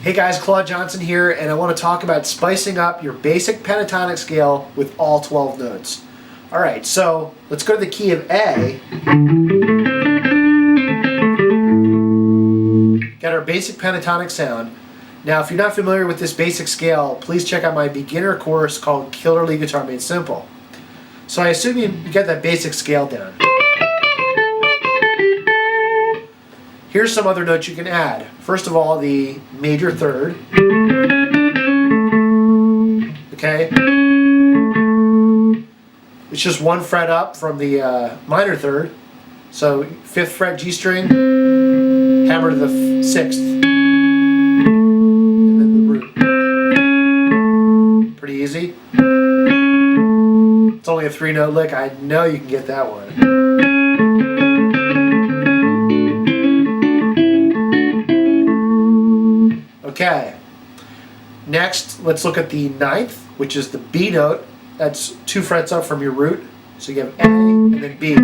Hey guys, Claude Johnson here, and I want to talk about spicing up your basic pentatonic scale with all 12 notes. Alright, so let's go to the key of A. Got our basic pentatonic sound. Now, if you're not familiar with this basic scale, please check out my beginner course called Killer Lead Guitar Made Simple. So I assume you get that basic scale down. Here's some other notes you can add. First of all, the major third. Okay? It's just one fret up from the minor third. So 5th fret G string, hammer to the 6th. And then the root. Pretty easy. It's only a 3-note lick. I know you can get that one. Okay, next let's look at the 9th, which is the B note. That's 2 frets up from your root. So you have A and then B.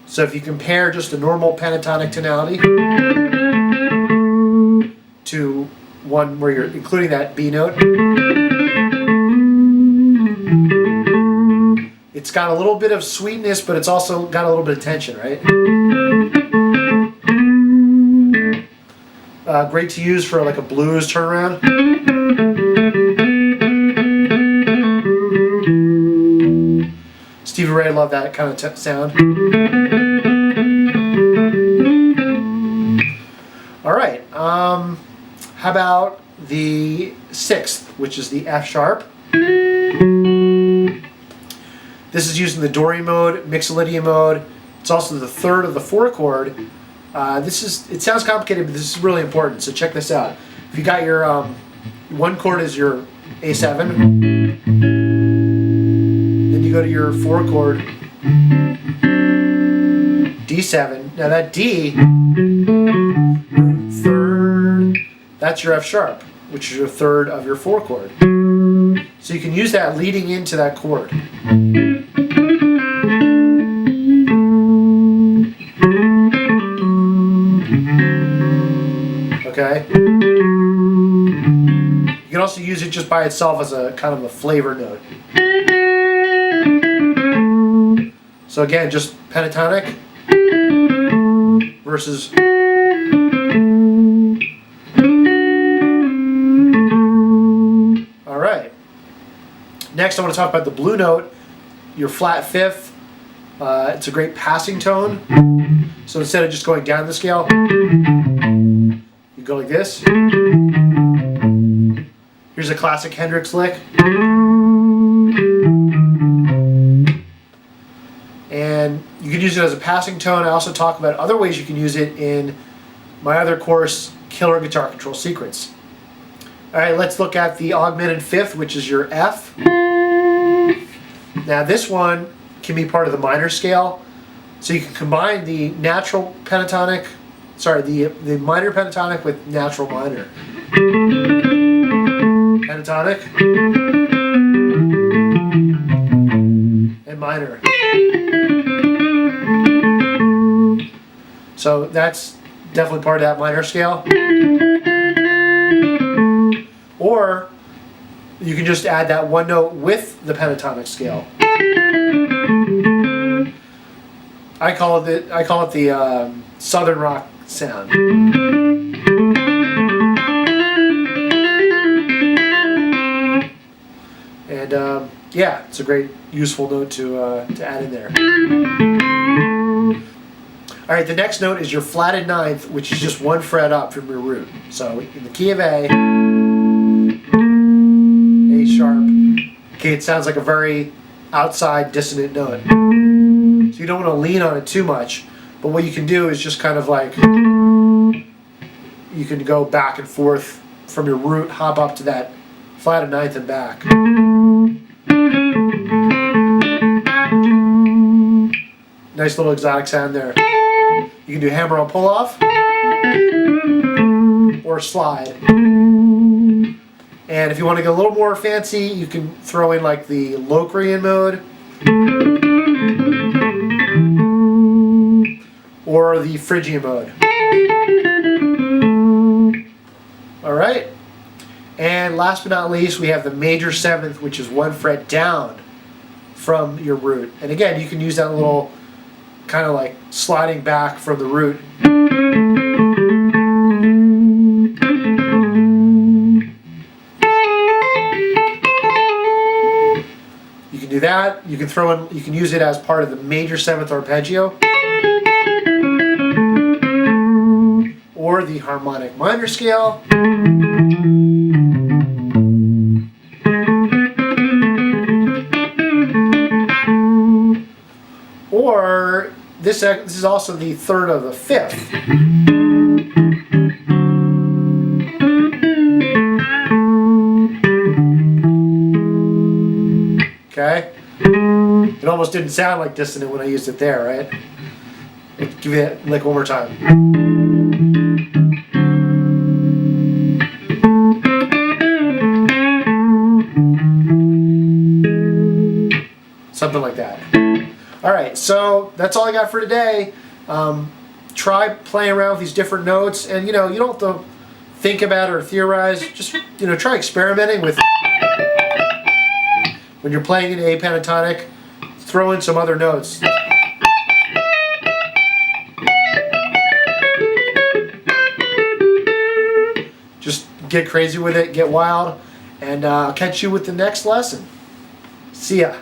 So if you compare just a normal pentatonic tonality to one where you're including that B note, it's got a little bit of sweetness, but it's also got a little bit of tension, right? Great to use for like a blues turnaround. Stevie Ray loved that kind of sound. Alright, how about the 6th, which is the F sharp. This is used in the Dorian mode, Mixolydian mode. It's also the 3rd of the 4 chord. It sounds complicated, but this is really important, so check this out. If you got your, one chord is your A7, then you go to your 4 chord, D7. Now that D, 3rd, that's your F sharp, which is your 3rd of your 4 chord. So you can use that leading into that chord. Okay. You can also use it just by itself as a kind of a flavor note. So again, just pentatonic versus all right. Next, I want to talk about the blue note, your flat 5th. It's a great passing tone. So instead of just going down the scale, you go like this. Here's a classic Hendrix lick. And you can use it as a passing tone. I also talk about other ways you can use it in my other course, Killer Guitar Control Secrets. Alright, let's look at the Augmented 5th, which is your F. Now this one can be part of the minor scale. So you can combine the natural pentatonic, the minor pentatonic with natural minor. Pentatonic and minor. So that's definitely part of that minor scale. Or you can just add that one note with the pentatonic scale. I call it the Southern rock sound. And yeah, it's a great useful note to add in there. All right, the next note is your flatted 9th, which is just 1 fret up from your root. So in the key of A, A sharp. Okay, it sounds like a very outside dissonant note. So you don't want to lean on it too much, but what you can do is just kind of like, you can go back and forth from your root, hop up to that flatted 9th and back. Nice little exotic sound there. You can do hammer on pull off or slide. And if you want to get a little more fancy, you can throw in like the Locrian mode or the Phrygian mode. And last but not least, we have the major seventh, which is 1 fret down from your root. And again, you can use that little kind of like sliding back from the root. You can do that. You can throw in, you can use it as part of the major seventh arpeggio or the harmonic minor scale. Or this is also the third of the fifth. Okay? It almost didn't sound like dissonant when I used it there, right? Give you that lick one more time. Something like that. Alright, so that's all I got for today. Try playing around with these different notes, and you don't have to think about it or theorize. Just try experimenting with when you're playing an A pentatonic. Throw in some other notes. Just get crazy with it, get wild, and I'll catch you with the next lesson. See ya.